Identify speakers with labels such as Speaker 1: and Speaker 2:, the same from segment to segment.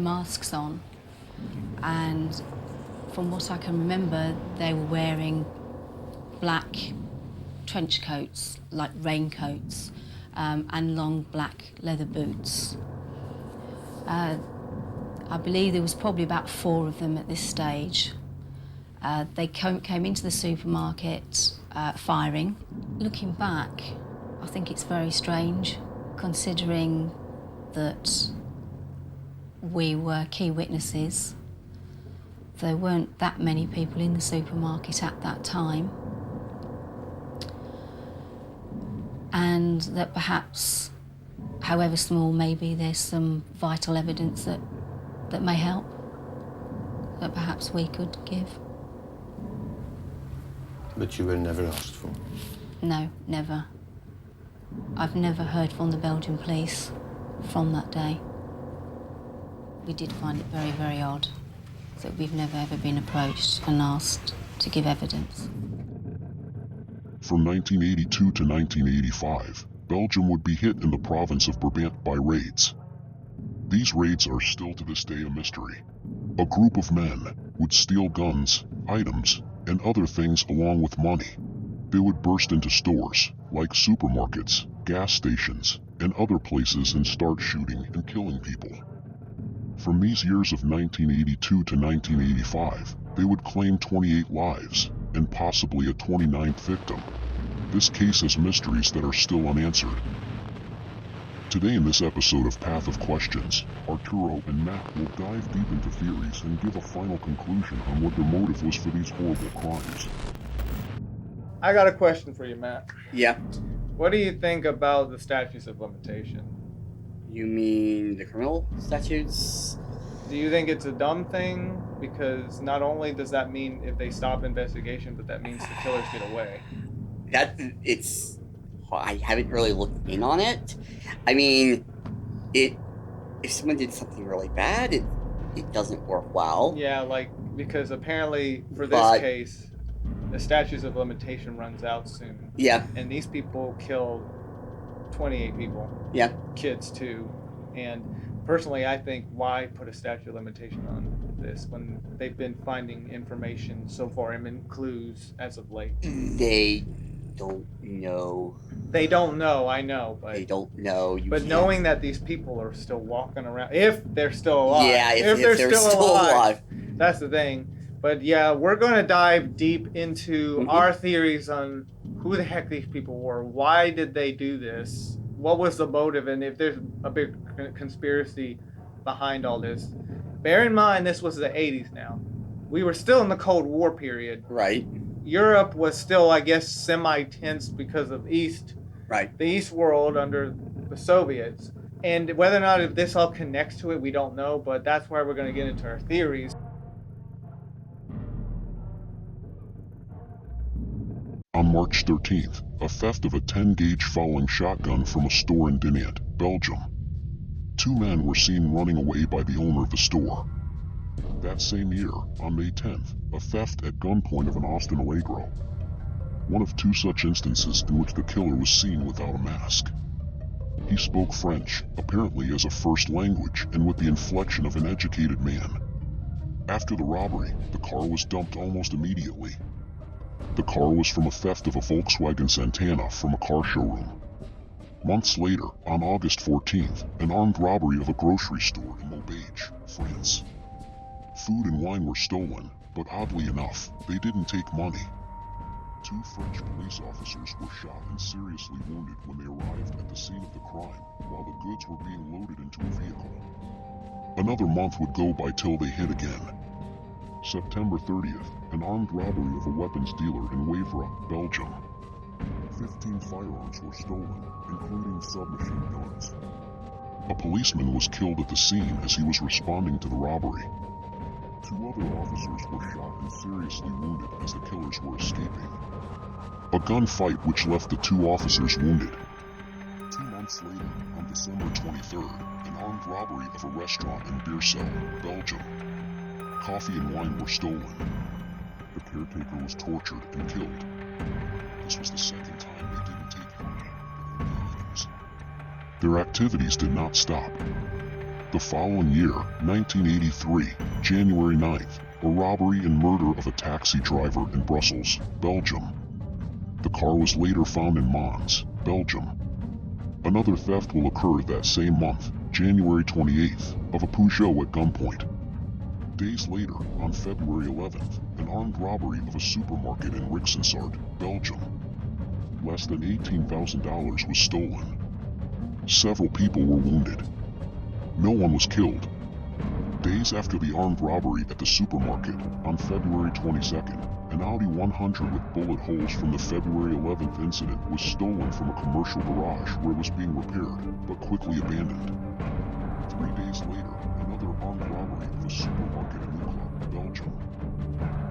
Speaker 1: masks on, and from what I can remember, they were wearing black trench coats, like raincoats, and long black leather boots. I believe there was probably about 4 of them at this stage. They came into the supermarket firing. Looking back, I think it's very strange, considering that we were key witnesses. There weren't that many people in the supermarket at that time. And that perhaps, however small, maybe there's some vital evidence that may help, that perhaps we could give.
Speaker 2: But you were never asked for?
Speaker 1: No, never. I've never heard from the Belgian police from that day. We did find it very, very odd that we've never ever been approached and asked to give evidence.
Speaker 3: From 1982 to 1985, Belgium would be hit in the province of Brabant by raids. These raids are still to this day a mystery. A group of men would steal guns, items, and other things along with money. They would burst into stores, like supermarkets, gas stations, and other places and start shooting and killing people. From these years of 1982 to 1985, they would claim 28 lives and possibly a 29th victim. This case has mysteries that are still unanswered. Today in this episode of Path of Questions, Arturo and Matt will dive deep into theories and give a final conclusion on what their motive was for these horrible crimes.
Speaker 4: I got a question for you, Matt.
Speaker 5: Yeah.
Speaker 4: What do you think about the statutes of limitation?
Speaker 5: You mean the criminal statutes?
Speaker 4: Do you think it's a dumb thing? Because not only does that mean if they stop investigation, but that means the killers get away.
Speaker 5: I haven't really looked in on it. I mean, if someone did something really bad, it doesn't work well.
Speaker 4: Yeah, because apparently for this case, the statutes of limitation runs out soon.
Speaker 5: Yeah.
Speaker 4: And these people killed 28 people.
Speaker 5: Yeah.
Speaker 4: Kids too. And personally, I think why put a statute of limitation on this when they've been finding information so far and clues as of late?
Speaker 5: They don't know.
Speaker 4: They don't know, I know, but...
Speaker 5: They don't know.
Speaker 4: Knowing that these people are still walking around, if they're still alive.
Speaker 5: Yeah, if they're still alive.
Speaker 4: That's the thing. But yeah, we're going to dive deep into our theories on who the heck these people were. Why did they do this? What was the motive? And if there's a big conspiracy behind all this. Bear in mind, this was the 80s now. We were still in the Cold War period.
Speaker 5: Right.
Speaker 4: Europe was still, I guess, semi-tense because of the East world under the Soviets. And whether or not if this all connects to it, we don't know, but that's where we're going to get into our theories.
Speaker 3: On March 13th, a theft of a 10-gauge fowling shotgun from a store in Dinant, Belgium. 2 men were seen running away by the owner of the store. That same year, on May 10th, a theft at gunpoint of an Austin Allegro. One of 2 such instances in which the killer was seen without a mask. He spoke French, apparently as a first language and with the inflection of an educated man. After the robbery, the car was dumped almost immediately. The car was from a theft of a Volkswagen Santana from a car showroom. Months later, on August 14th, an armed robbery of a grocery store in Maubeuge, France. Food and wine were stolen, but oddly enough, they didn't take money. 2 French police officers were shot and seriously wounded when they arrived at the scene of the crime, while the goods were being loaded into a vehicle. Another month would go by till they hit again. September 30th, an armed robbery of a weapons dealer in Wavre, Belgium. 15 firearms were stolen, including submachine guns. A policeman was killed at the scene as he was responding to the robbery. 2 other officers were shot and seriously wounded as the killers were escaping. A gunfight which left the 2 officers wounded. 2 months later, on December 23rd, an armed robbery of a restaurant in Beersel, Belgium. Coffee and wine were stolen. The caretaker was tortured and killed. This was the second time they didn't take money, but only items. Their activities did not stop. The The following year, 1983, January 9th, a robbery and murder of a taxi driver in Brussels, Belgium. The car was later found in Mons, Belgium. Another theft will occur that same month, January 28th, of a Peugeot at gunpoint. Days later, on February 11th, an armed robbery of a supermarket in Rixensart, Belgium. Less than $18,000 was stolen. Several people were wounded. No one was killed. Days after the armed robbery at the supermarket, on February 22nd, an Audi 100 with bullet holes from the February 11th incident was stolen from a commercial garage where it was being repaired, but quickly abandoned. 3 days later, another armed robbery of a supermarket in Ukla, Belgium.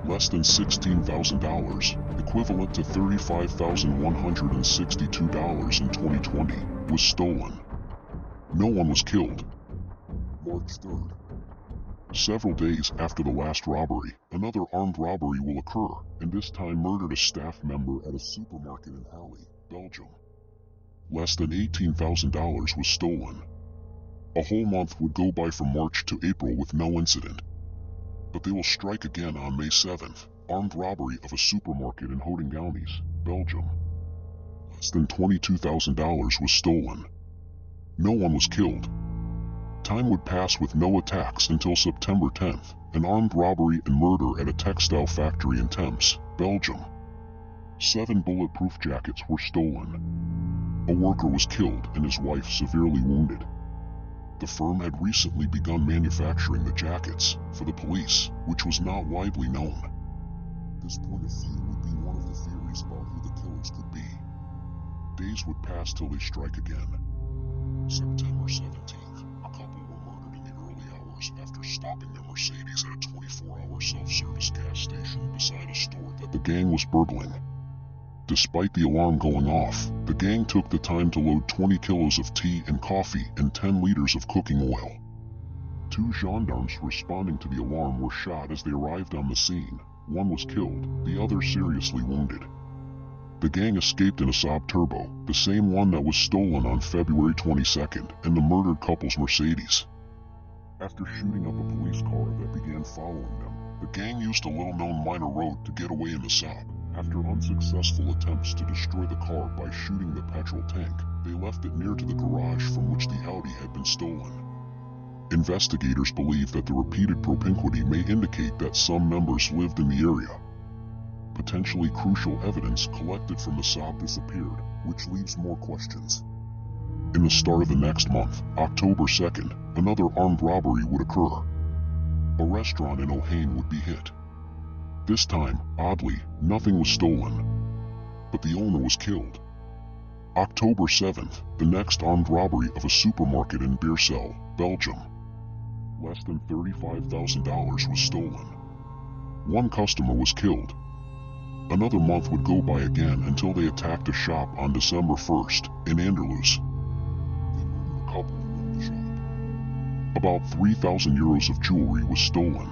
Speaker 3: Less than $16,000, equivalent to $35,162 in 2020, was stolen. No one was killed. March 3rd. Several days after the last robbery, another armed robbery will occur, and this time murdered a staff member at a supermarket in Halle, Belgium. Less than $18,000 was stolen. A whole month would go by from March to April with no incident. But they will strike again on May 7th, armed robbery of a supermarket in Houdengouwes, Belgium. Less than $22,000 was stolen. No one was killed. Time would pass with no attacks until September 10th, an armed robbery and murder at a textile factory in Thames, Belgium. 7 bulletproof jackets were stolen. A worker was killed and his wife severely wounded. The firm had recently begun manufacturing the jackets for the police, which was not widely known. This point of view would be one of the theories about who the killers could be. Days would pass till they strike again. September 17th, a couple were murdered in the early hours after stopping their Mercedes at a 24-hour self-service gas station beside a store that the gang was burgling. Despite the alarm going off, the gang took the time to load 20 kilos of tea and coffee and 10 liters of cooking oil. 2 gendarmes responding to the alarm were shot as they arrived on the scene. One was killed, the other seriously wounded. The gang escaped in a Saab Turbo, the same one that was stolen on February 22nd, and the murdered couple's Mercedes. After shooting up a police car that began following them, the gang used a little-known minor road to get away in the Saab. After unsuccessful attempts to destroy the car by shooting the petrol tank, they left it near to the garage from which the Audi had been stolen. Investigators believe that the repeated propinquity may indicate that some members lived in the area. Potentially crucial evidence collected from the Saab disappeared, which leaves more questions. In the start of the next month, October 2nd, another armed robbery would occur. A restaurant in Ohain would be hit. This time, oddly, nothing was stolen, but the owner was killed. October 7th, the next armed robbery of a supermarket in Beersel, Belgium. Less than $35,000 was stolen. 1 customer was killed. Another month would go by again until they attacked a shop on December 1st in Anderlecht. They murdered a couple who owned the shop. About €3,000 of jewelry was stolen.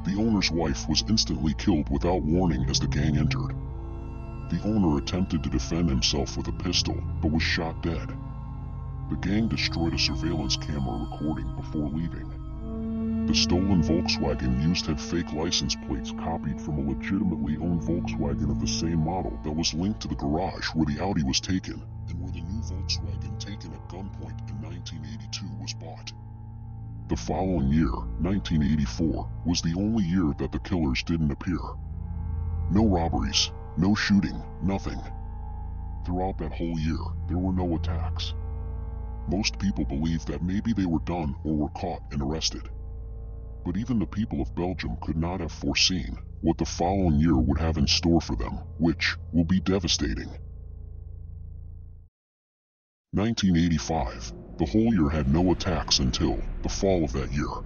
Speaker 3: The owner's wife was instantly killed without warning as the gang entered. The owner attempted to defend himself with a pistol, but was shot dead. The gang destroyed a surveillance camera recording before leaving. The stolen Volkswagen used had fake license plates copied from a legitimately owned Volkswagen of the same model that was linked to the garage where the Audi was taken, and where the new Volkswagen taken at gunpoint in 1982 was bought. The following year, 1984, was the only year that the killers didn't appear. No robberies, no shooting, nothing. Throughout that whole year, there were no attacks. Most people believed that maybe they were done or were caught and arrested. But even the people of Belgium could not have foreseen what the following year would have in store for them, which will be devastating. 1985. The whole year had no attacks until the fall of that year.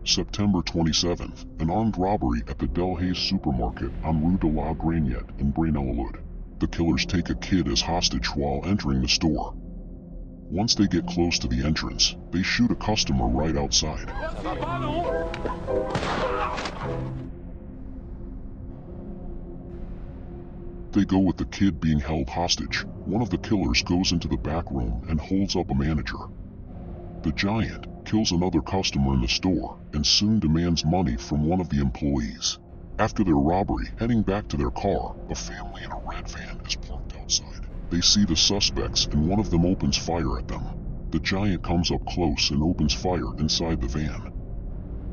Speaker 3: September 27th, an armed robbery at the Delhaize supermarket on Rue de la Granette in Braine-l'Alleud. The killers take a kid as hostage while entering the store. Once they get close to the entrance, they shoot a customer right outside. They go with the kid being held hostage. One of the killers goes into the back room and holds up a manager. The giant kills another customer in the store and soon demands money from one of the employees. After their robbery, heading back to their car, a family in a red van is parked outside. They see the suspects and one of them opens fire at them. The giant comes up close and opens fire inside the van.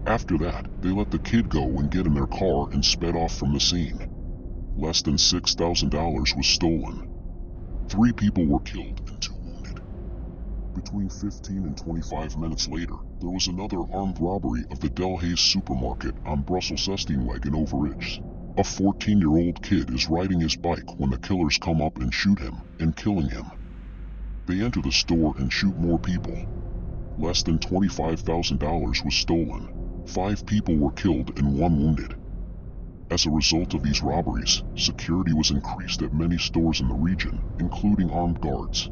Speaker 3: After that, they let the kid go and get in their car and sped off from the scene. Less than $6,000 was stolen. 3 people were killed and 2 wounded. Between 15 and 25 minutes later, there was another armed robbery of the Delhaize supermarket on Brussels Steenweg in Overijse. A 14-year-old kid is riding his bike when the killers come up and shoot him, and killing him. They enter the store and shoot more people. Less than $25,000 was stolen. 5 people were killed and 1 wounded. As a result of these robberies, security was increased at many stores in the region, including armed guards.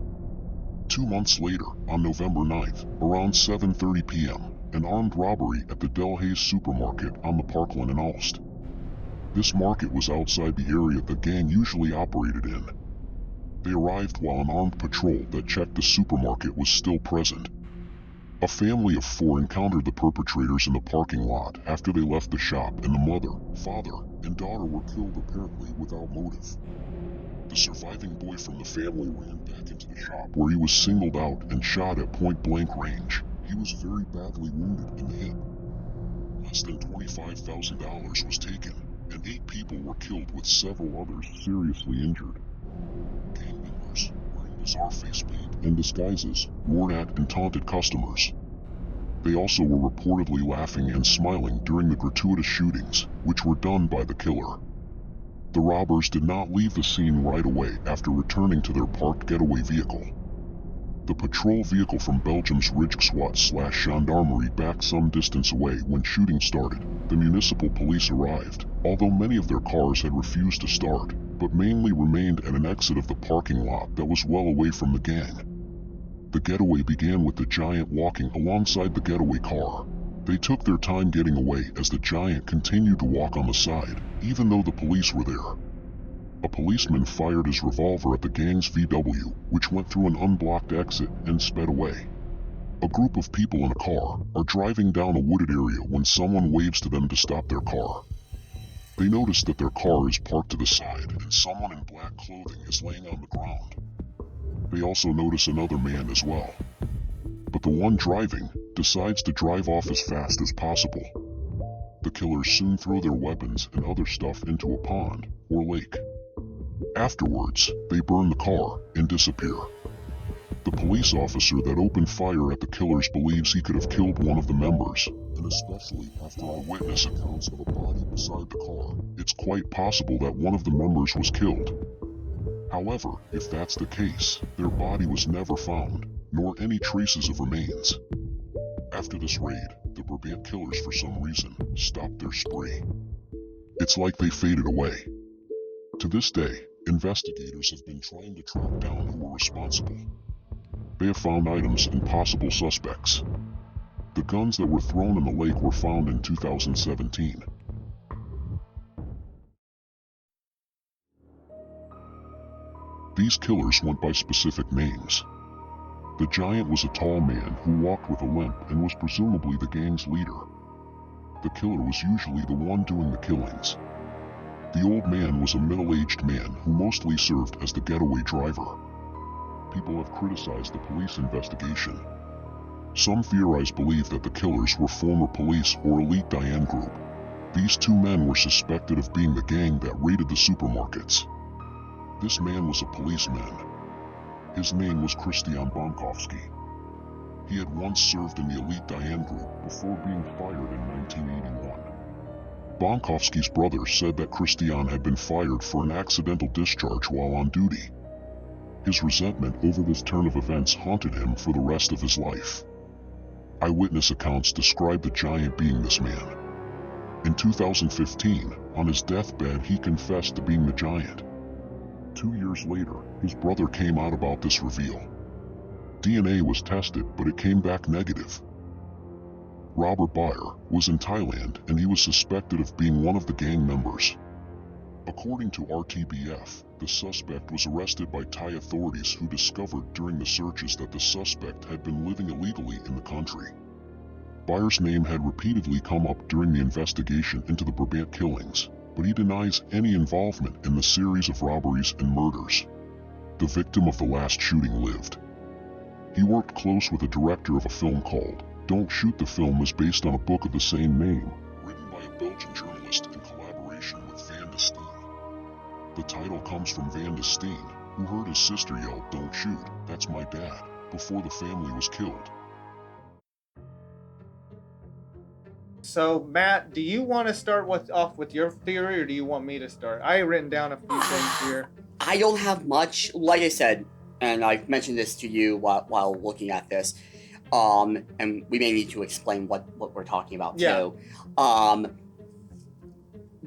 Speaker 3: 2 months later, on November 9th, around 7:30 p.m., an armed robbery at the Delhaize supermarket on the Parkland in Aalst. This market was outside the area the gang usually operated in. They arrived while an armed patrol that checked the supermarket was still present. A family of 4 encountered the perpetrators in the parking lot after they left the shop, and the mother, father, and daughter were killed apparently without motive. The surviving boy from the family ran back into the shop where he was singled out and shot at point-blank range. He was very badly wounded in the hip. Less than $25,000 was taken, and 8 people were killed with several others seriously injured. Gang members, wearing bizarre face paint and disguises, roared at and taunted customers. They also were reportedly laughing and smiling during the gratuitous shootings, which were done by the killer. The robbers did not leave the scene right away after returning to their parked getaway vehicle. The patrol vehicle from Belgium's Rijkswacht/Gendarmerie backed some distance away when shooting started. The municipal police arrived, although many of their cars had refused to start, but mainly remained at an exit of the parking lot that was well away from the gang. The getaway began with the giant walking alongside the getaway car. They took their time getting away as the giant continued to walk on the side, even though the police were there. A policeman fired his revolver at the gang's VW, which went through an unblocked exit and sped away. A group of people in a car are driving down a wooded area when someone waves to them to stop their car. They notice that their car is parked to the side and someone in black clothing is laying on the ground. They also notice another man as well. But the one driving decides to drive off as fast as possible. The killers soon throw their weapons and other stuff into a pond or lake. Afterwards, they burn the car and disappear. The police officer that opened fire at the killers believes he could have killed one of the members, and especially after eyewitness accounts of a body beside the car, it's quite possible that one of the members was killed. However, if that's the case, their body was never found, nor any traces of remains. After this raid, the Brabant Killers for some reason stopped their spree. It's like they faded away. To this day, investigators have been trying to track down who were responsible. They have found items and possible suspects. The guns that were thrown in the lake were found in 2017. These killers went by specific names. The giant was a tall man who walked with a limp and was presumably the gang's leader. The killer was usually the one doing the killings. The old man was a middle-aged man who mostly served as the getaway driver. People have criticized the police investigation. Some theorize believe that the killers were former police or elite Diane group. These 2 men were suspected of being the gang that raided the supermarkets. This man was a policeman. His name was Christian Bonkowski. He had once served in the elite Diane group before being fired in 1981. Bonkowski's brother said that Christian had been fired for an accidental discharge while on duty. His resentment over this turn of events haunted him for the rest of his life. Eyewitness accounts describe the giant being this man. In 2015, on his deathbed, he confessed to being the giant. 2 years later, his brother came out about this reveal. DNA was tested, but it came back negative. Robert Bayer was in Thailand and he was suspected of being one of the gang members. According to RTBF, the suspect was arrested by Thai authorities who discovered during the searches that the suspect had been living illegally in the country. Byers' name had repeatedly come up during the investigation into the Brabant killings, but he denies any involvement in the series of robberies and murders. The victim of the last shooting lived. He worked close with the director of a film called Don't Shoot. The film was based on a book of the same name, written by a Belgian journalist in collaboration with Van de Steen. The title comes from Van de Steen, who heard his sister yell, "Don't shoot, that's my dad," before the family was killed.
Speaker 4: So, Matt, do you want to start off with your theory, or do you want me to start? I have written down a few things here.
Speaker 5: I don't have much. Like I said, and I've mentioned this to you while looking at this, and we may need to explain what we're talking about too.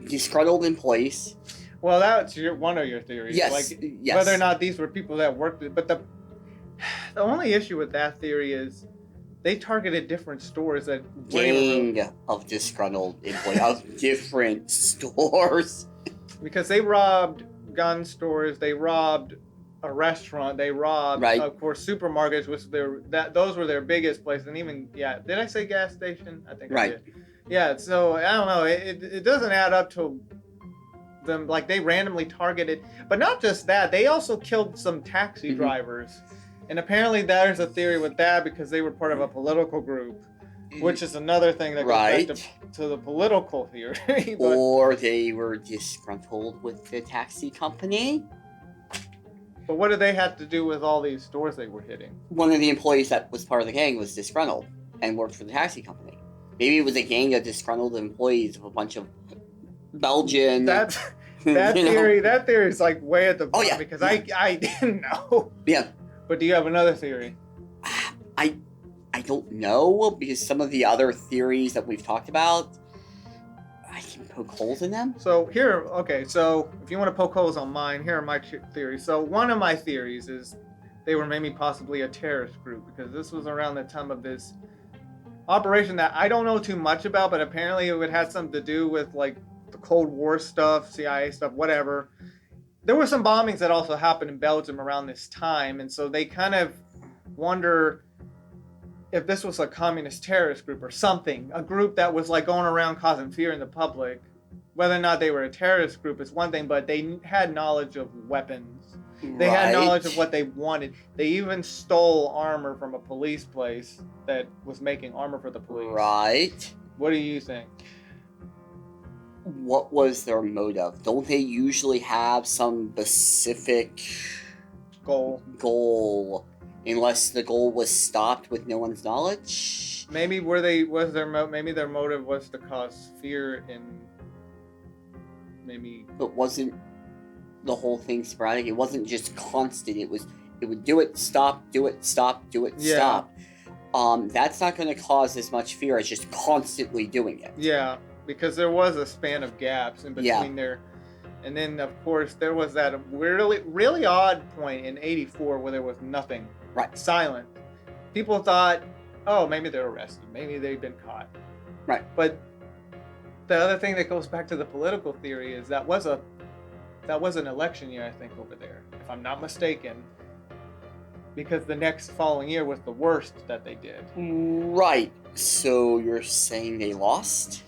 Speaker 5: Disgruntled employees.
Speaker 4: Well, that's one of your theories.
Speaker 5: Yes, yes.
Speaker 4: Whether or not these were people that worked with, but the only issue with that theory is they targeted different stores that
Speaker 5: gang of disgruntled employees of different stores.
Speaker 4: Because they robbed gun stores, they robbed a restaurant, they robbed, of course, supermarkets, which those were their biggest places, and even did I say gas station? I think I did. Yeah, so I don't know. It doesn't add up to them, like they randomly targeted, but not just that, they also killed some taxi drivers. And apparently there's a theory with that because they were part of a political group, which is another thing that goes back to the political theory.
Speaker 5: Or they were disgruntled with the taxi company.
Speaker 4: But what did they have to do with all these stores they were hitting?
Speaker 5: One of the employees that was part of the gang was disgruntled and worked for the taxi company. Maybe it was a gang of disgruntled employees of a bunch of Belgian... That
Speaker 4: theory is like way at the bottom because I didn't know.
Speaker 5: Yeah.
Speaker 4: But do you have another theory?
Speaker 5: I don't know, because some of the other theories that we've talked about, I can poke holes in them.
Speaker 4: So so if you want to poke holes on mine, here are my theories. So one of my theories is they were maybe possibly a terrorist group, because this was around the time of this operation that I don't know too much about, but apparently it had something to do with like the Cold War stuff, CIA stuff, whatever. There were some bombings that also happened in Belgium around this time, and so they kind of wonder if this was a communist terrorist group or something, a group that was like going around causing fear in the public. Whether or not they were a terrorist group is one thing, but they had knowledge of weapons. They had knowledge of what they wanted. They even stole armor from a police place that was making armor for the police.
Speaker 5: Right.
Speaker 4: What do you think?
Speaker 5: What was their motive? Don't they usually have some specific goal, unless the goal was stopped with no one's knowledge?
Speaker 4: Maybe their motive was to cause fear
Speaker 5: But wasn't the whole thing sporadic? It wasn't just constant. It would do it, stop, do it, stop, do it, stop. That's not going to cause as much fear as just constantly doing it.
Speaker 4: Yeah. Because there was a span of gaps in between there. And then, of course, there was that really, really odd point in 84 where there was nothing.
Speaker 5: Right.
Speaker 4: Silent. People thought, oh, maybe they're arrested. Maybe they've been caught.
Speaker 5: Right.
Speaker 4: But the other thing that goes back to the political theory is that was an election year, I think, over there, if I'm not mistaken. Because the next following year was the worst that they did.
Speaker 5: Right. So you're saying they lost?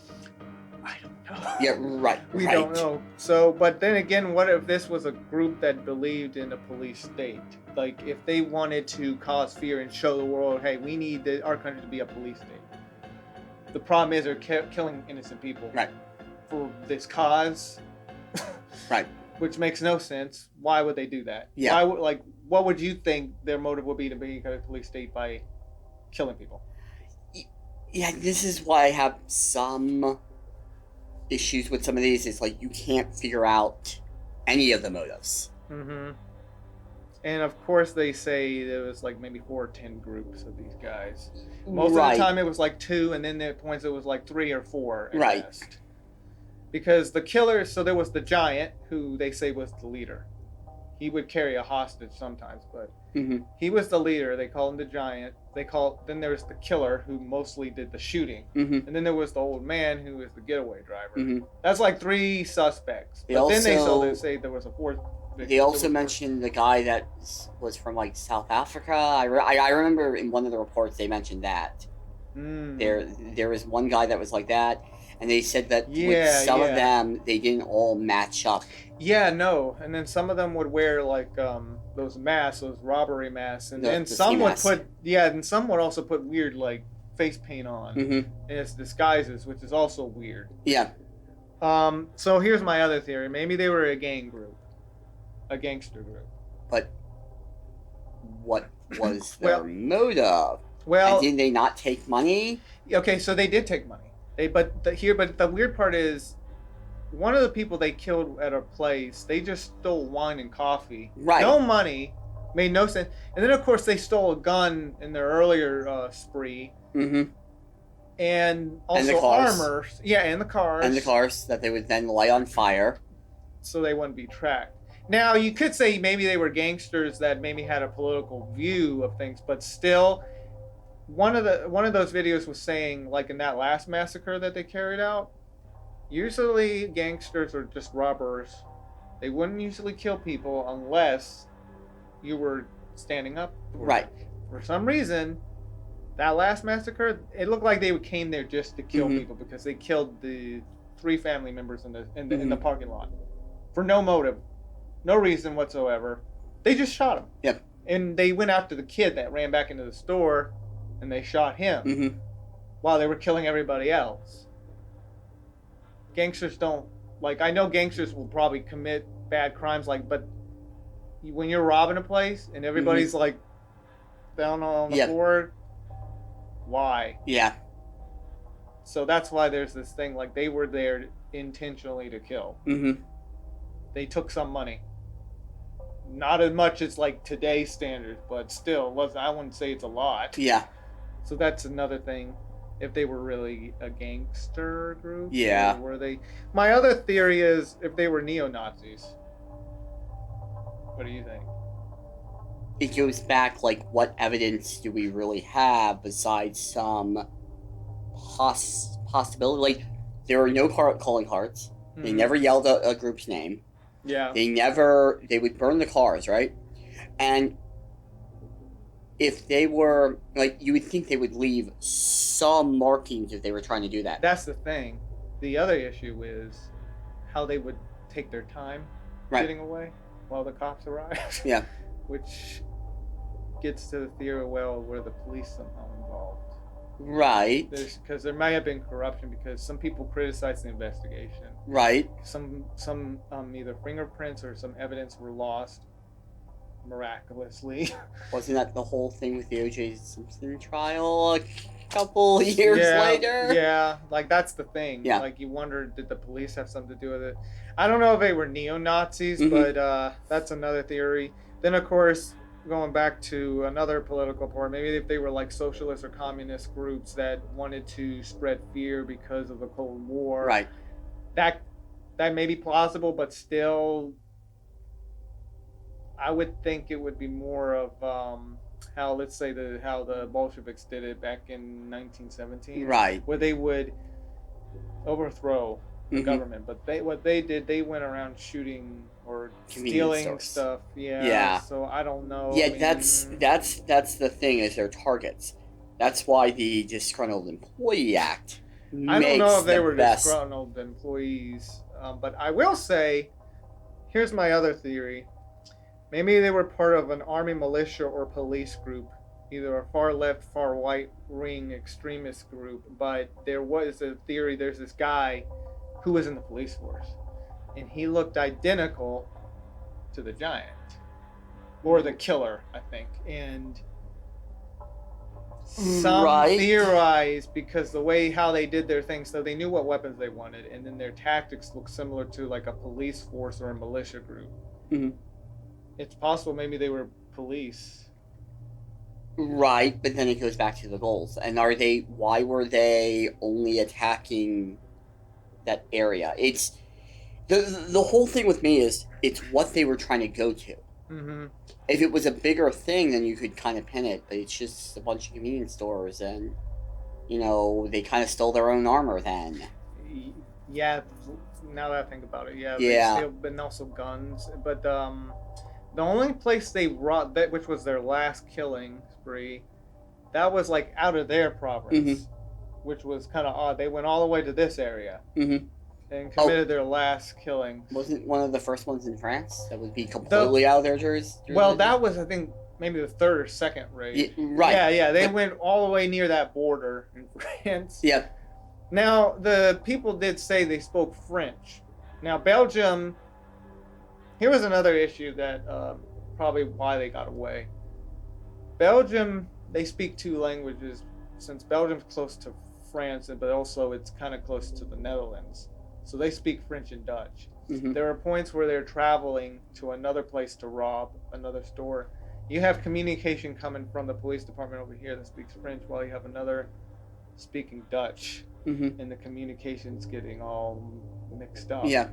Speaker 4: I don't know.
Speaker 5: Yeah, right.
Speaker 4: We don't know. So, but then again, what if this was a group that believed in a police state? Like, if they wanted to cause fear and show the world, hey, we need our country to be a police state. The problem is they're killing innocent people.
Speaker 5: Right.
Speaker 4: For this cause.
Speaker 5: Right.
Speaker 4: Which makes no sense. Why would they do that?
Speaker 5: Yeah.
Speaker 4: What would you think their motive would be to be a police state by killing people?
Speaker 5: Yeah, this is why I have some issues with some of these. It's like you can't figure out any of the motives.
Speaker 4: Mm-hmm. And of course they say there was like maybe 4 or 10 groups of these guys. Most of the time it was like 2, and then at points it was like 3 or 4 at best. Because the killers, so there was the giant, who they say was the leader. He would carry a hostage sometimes, but he was the leader. They called him the giant. Then there was the killer, who mostly did the shooting. And then there was the old man, who was the getaway driver. That's like 3 suspects. But then they say there was a 4th victim.
Speaker 5: They also mentioned the guy that was from like South Africa. I remember in one of the reports they mentioned that. There was one guy that was like that, and they said that
Speaker 4: Yeah,
Speaker 5: with some of
Speaker 4: yeah.
Speaker 5: them, they didn't all match up.
Speaker 4: Yeah, no. And then some of them would wear like those masks, those robbery masks, and then
Speaker 5: The
Speaker 4: some
Speaker 5: ski
Speaker 4: would
Speaker 5: mask.
Speaker 4: and some would also put weird like face paint on as disguises, which is also weird.
Speaker 5: Yeah.
Speaker 4: So here's my other theory. Maybe they were a gang group, a gangster group.
Speaker 5: But what was their motive?
Speaker 4: Well,
Speaker 5: And did they not take money?
Speaker 4: okay, so they did take money. But the weird part is, one of the people they killed at a place, they just stole wine and coffee.
Speaker 5: Right.
Speaker 4: No money, made no sense. And then of course they stole a gun in their earlier spree.
Speaker 5: Mm-hmm.
Speaker 4: And also
Speaker 5: And the cars.
Speaker 4: armor. Yeah, and the cars.
Speaker 5: And the cars that they would then light on fire.
Speaker 4: So they wouldn't be tracked. Now you could say maybe they were gangsters that maybe had a political view of things, but still, one of those videos was saying, like in that last massacre that they carried out, usually gangsters are just robbers. They wouldn't usually kill people unless you were standing up.
Speaker 5: Right.
Speaker 4: For some reason, that last massacre, it looked like they came there just to kill people, because they killed the 3 family members in the parking lot for no motive, no reason whatsoever. They just shot him.
Speaker 5: Yep.
Speaker 4: And they went after the kid that ran back into the store, and they shot him while they were killing everybody else. Gangsters don't, like, I know gangsters will probably commit bad crimes, like, but when you're robbing a place and everybody's like down on the floor, why?
Speaker 5: Yeah.
Speaker 4: So that's why there's this thing, like, they were there intentionally to kill. They took some money. Not as much as like today's standards, but still, I wouldn't say it's a lot.
Speaker 5: Yeah.
Speaker 4: So that's another thing. If they were really a gangster group,
Speaker 5: yeah.
Speaker 4: Or were they? My other theory is if they were neo-Nazis. What do you think?
Speaker 5: It goes back, like, what evidence do we really have besides some possibility? Like, there were no calling cards. They never yelled a group's name.
Speaker 4: Yeah.
Speaker 5: They would burn the cars, right? And if they were, like, you would think they would leave some markings if they were trying to do that.
Speaker 4: That's the thing. The other issue is how they would take their time getting away while the cops arrive.
Speaker 5: Yeah.
Speaker 4: Which gets to the theory, well, were the police somehow involved?
Speaker 5: Right.
Speaker 4: Because there might have been corruption, because some people criticized the investigation.
Speaker 5: Right.
Speaker 4: Some either fingerprints or some evidence were lost miraculously.
Speaker 5: Wasn't that the whole thing with the O.J. Simpson trial a couple years later?
Speaker 4: Yeah, like that's the thing.
Speaker 5: Yeah.
Speaker 4: Like you wonder, did the police have something to do with it? I don't know if they were neo-Nazis, but that's another theory. Then of course, going back to another political part, maybe if they were like socialist or communist groups that wanted to spread fear because of the Cold War.
Speaker 5: Right.
Speaker 4: That may be plausible, but still, I would think it would be more of how the Bolsheviks did it back in 1917.
Speaker 5: Right.
Speaker 4: Where they would overthrow the government, but what they did, they went around shooting or stealing stuff. Yeah.
Speaker 5: Yeah.
Speaker 4: So I don't know.
Speaker 5: Yeah, that's the thing, is their targets. That's why the Disgruntled Employee Act
Speaker 4: I don't know if they were
Speaker 5: best.
Speaker 4: disgruntled employees, but I will say, here's my other theory. Maybe they were part of an army militia or police group, either a far left, far right wing extremist group. But there was a theory, there's this guy who was in the police force, and he looked identical to the Giant, or the Killer, I think. And some theorize, because the way how they did their things, so they knew what weapons they wanted, and then their tactics looked similar to like a police force or a militia group. It's possible maybe they were police.
Speaker 5: Right, but then it goes back to the goals. And why were they only attacking that area? It's the whole thing with me is it's what they were trying to go to. If it was a bigger thing, then you could kind of pin it, but it's just a bunch of convenience stores, and they kind of stole their own armor then.
Speaker 4: Yeah, now that I think about it, yeah. And also guns, but the only place they robbed, which was their last killing spree, that was like out of their province, which was kind of odd. They went all the way to this area and committed their last killing.
Speaker 5: Wasn't one of the first ones in France? That would be completely out of their jurisdiction?
Speaker 4: Well, that was, I think, maybe the third or second raid.
Speaker 5: Yeah, right.
Speaker 4: Yeah, they went all the way near that border in France.
Speaker 5: Yeah.
Speaker 4: Now, the people did say they spoke French. Now, Belgium, here was another issue that probably why they got away. Belgium, they speak two languages, since Belgium's close to France, but also it's kind of close to the Netherlands. So they speak French and Dutch. There are points where they're traveling to another place to rob another store. You have communication coming from the police department over here that speaks French, while you have another speaking Dutch. And the communication's getting all mixed up.
Speaker 5: Yeah.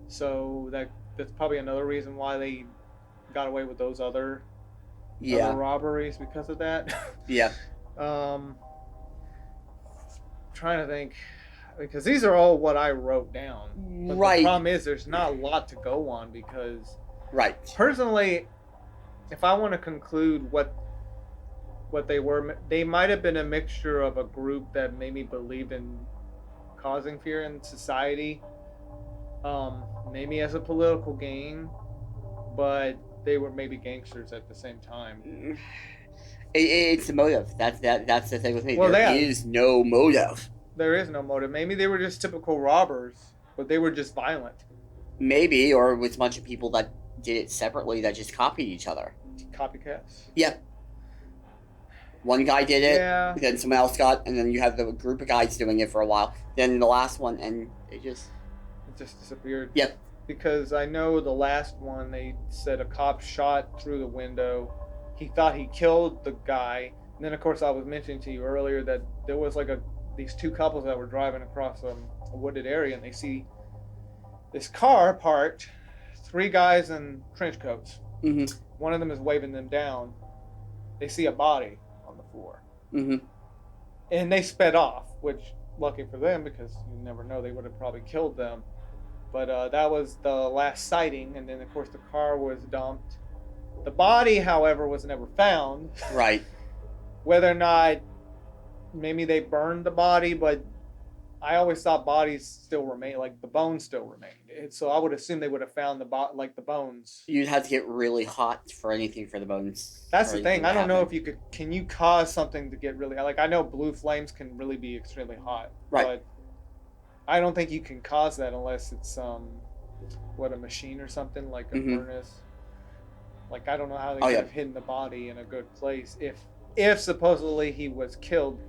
Speaker 4: So that's probably another reason why they got away with those other robberies, because of that.
Speaker 5: Yeah.
Speaker 4: Trying to think, because these are all what I wrote down. But
Speaker 5: Right.
Speaker 4: The problem is there's not a lot to go on, because
Speaker 5: Right.
Speaker 4: personally, if I want to conclude what they were, they might have been a mixture of a group that maybe believed in causing fear in society, maybe as a political gain, but they were maybe gangsters at the same time.
Speaker 5: It's the motive. That's the thing with me.
Speaker 4: Well,
Speaker 5: there is no motive.
Speaker 4: There is no motive. Maybe they were just typical robbers, but they were just violent.
Speaker 5: Maybe, or it was a bunch of people that did it separately that just copied each other.
Speaker 4: Copycats.
Speaker 5: Yeah. One guy did it,
Speaker 4: Yeah.
Speaker 5: then someone else got, and then you have the group of guys doing it for a while. Then the last one, and it just
Speaker 4: disappeared.
Speaker 5: Yep.
Speaker 4: Because I know the last one, they said a cop shot through the window. He thought he killed the guy. And then, of course, I was mentioning to you earlier that there was like these two couples that were driving across a wooded area, and they see this car parked, three guys in trench coats. One of them is waving them down. They see a body on the floor. And they sped off, which, lucky for them, because you never know, they would have probably killed them. But that was the last sighting, and then, of course, the car was dumped. The body, however, was never found.
Speaker 5: Right.
Speaker 4: Whether or not maybe they burned the body, but I always thought bodies still remain, like the bones still remained. So I would assume they would have found the bones.
Speaker 5: You'd have to get really hot for anything for the bones.
Speaker 4: That's the thing. I don't know if you can you cause something to get really, like, I know blue flames can really be extremely hot.
Speaker 5: Right.
Speaker 4: But I don't think you can cause that unless it's a machine or something, like a furnace. Like, I don't know how they could have hidden the body in a good place if supposedly he was killed.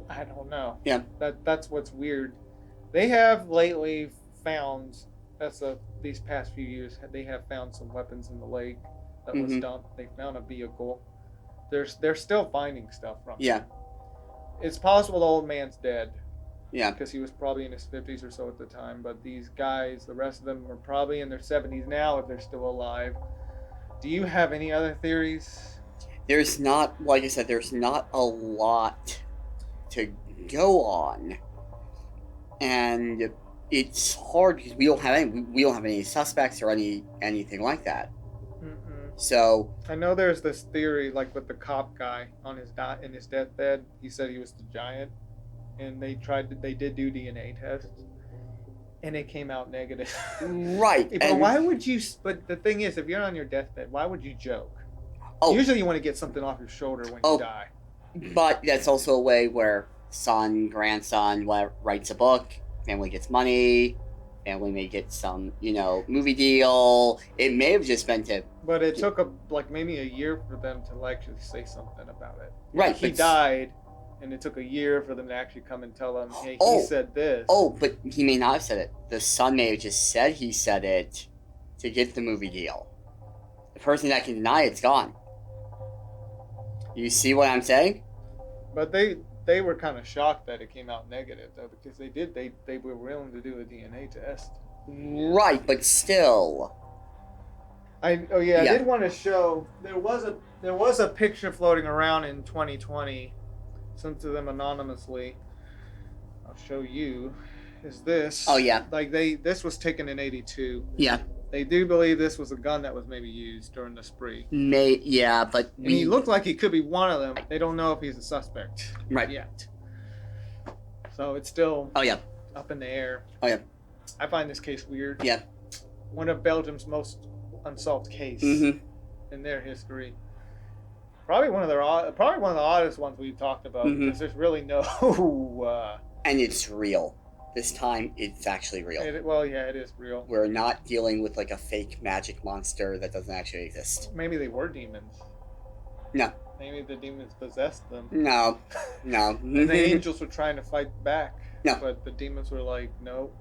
Speaker 4: I don't know.
Speaker 5: Yeah.
Speaker 4: That's what's weird. They have lately found, these past few years, they have found some weapons in the lake that was dumped. They found a vehicle. They're still finding stuff from it.
Speaker 5: Yeah.
Speaker 4: It's possible the old man's dead.
Speaker 5: Yeah.
Speaker 4: Because he was probably in his 50s or so at the time. But these guys, the rest of them, are probably in their 70s now if they're still alive. Do you have any other theories?
Speaker 5: There's not, like I said, there's not a lot to go on. And it's hard because we don't have any suspects or anything like that. So
Speaker 4: I know there's this theory, like with the cop guy in his deathbed. He said he was the giant, and they did do DNA tests, and it came out negative.
Speaker 5: Right.
Speaker 4: But why would you? But the thing is, if you're on your deathbed, why would you joke? Usually, you want to get something off your shoulder when you die.
Speaker 5: But that's also a way where son, grandson, writes a book, family gets money, family may get some, movie deal. It may have just been to...
Speaker 4: But it took maybe a year for them to actually say something about it.
Speaker 5: Right.
Speaker 4: He died, and it took a year for them to actually come and tell him, hey, he said this.
Speaker 5: But he may not have said it. The son may have just said he said it to get the movie deal. The person that can deny it's gone. You see what I'm saying?
Speaker 4: But they were kind of shocked that it came out negative, though, because they were willing to do a DNA test.
Speaker 5: Right, but still.
Speaker 4: I did want to show there was a picture floating around in 2020, sent to them anonymously. I'll show you. Is this?
Speaker 5: Oh yeah.
Speaker 4: Like this was taken in '82.
Speaker 5: Yeah.
Speaker 4: They do believe this was a gun that was maybe used during the spree.
Speaker 5: Yeah, but
Speaker 4: And he looked like he could be one of them. They don't know if he's a suspect yet. So it's still up in the air.
Speaker 5: Oh, yeah.
Speaker 4: I find this case weird.
Speaker 5: Yeah.
Speaker 4: One of Belgium's most unsolved cases in their history. Probably one of the oddest ones we've talked about because there's really no.
Speaker 5: And it's real. This time, it's actually real.
Speaker 4: It is real.
Speaker 5: We're not dealing with like a fake magic monster that doesn't actually exist.
Speaker 4: Maybe they were demons.
Speaker 5: No.
Speaker 4: Maybe the demons possessed them.
Speaker 5: No.
Speaker 4: And the angels were trying to fight back.
Speaker 5: No.
Speaker 4: But the demons were like, no.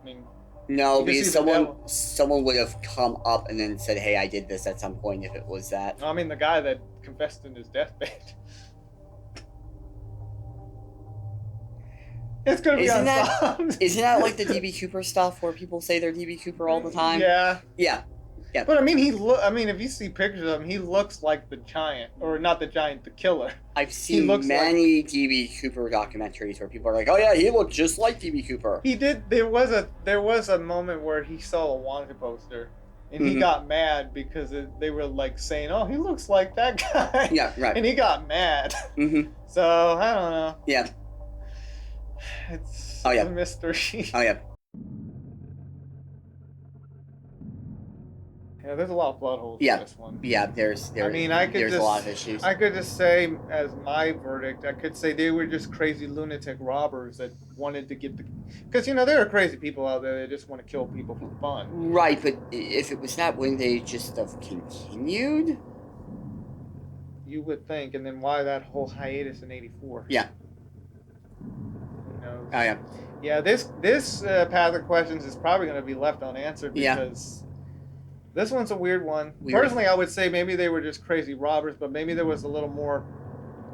Speaker 4: I mean,
Speaker 5: no, because someone would have come up and then said, hey, I did this at some point if it was that.
Speaker 4: I mean, the guy that confessed in his deathbed. It's gonna be unsolved.
Speaker 5: Isn't that like the DB Cooper stuff where people say they're DB Cooper all the time?
Speaker 4: Yeah.
Speaker 5: Yeah.
Speaker 4: But I mean, if you see pictures of him, he looks like the giant, or not the giant, the killer.
Speaker 5: I've seen many DB Cooper documentaries where people are like, "Oh yeah, he looked just like DB Cooper."
Speaker 4: He did. There was a moment where he saw a wanted poster, and he got mad because they were like saying, "Oh, he looks like that guy."
Speaker 5: Yeah, right.
Speaker 4: And he got mad. So I don't know.
Speaker 5: Yeah.
Speaker 4: It's a mystery.
Speaker 5: Oh yeah.
Speaker 4: Yeah, there's a lot of plot holes in this one.
Speaker 5: Yeah, there's a lot of issues.
Speaker 4: I could just say, as my verdict, I could say they were just crazy lunatic robbers that wanted to get the... Because, there are crazy people out there that just want to kill people for fun.
Speaker 5: Right, but if it was that, wouldn't they just have continued?
Speaker 4: You would think, and then why that whole hiatus in 84?
Speaker 5: Yeah.
Speaker 4: Who knows?
Speaker 5: Oh, yeah.
Speaker 4: Yeah, this path of questions is probably going to be left unanswered because... This one's a weird one. Personally, I would say maybe they were just crazy robbers, but maybe there was a little more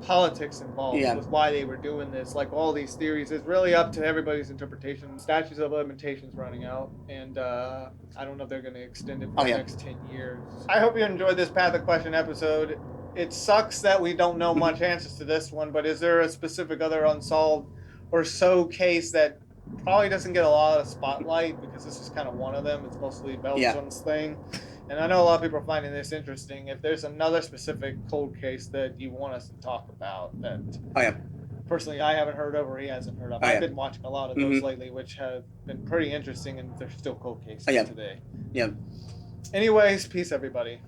Speaker 4: politics involved with why they were doing this. Like all these theories, it's really up to everybody's interpretation. Statutes of limitations running out, and I don't know if they're going to extend it for the next 10 years. I hope you enjoyed this Path of Question episode. It sucks that we don't know much answers to this one, but is there a specific other unsolved or so case that probably doesn't get a lot of spotlight because this is kind of one of them. It's mostly Belgium's thing. And I know a lot of people are finding this interesting. If there's another specific cold case that you want us to talk about that personally I haven't heard of or he hasn't heard of. I've been watching a lot of those lately, which have been pretty interesting, and they're still cold cases today.
Speaker 5: Yeah.
Speaker 4: Anyways, peace everybody.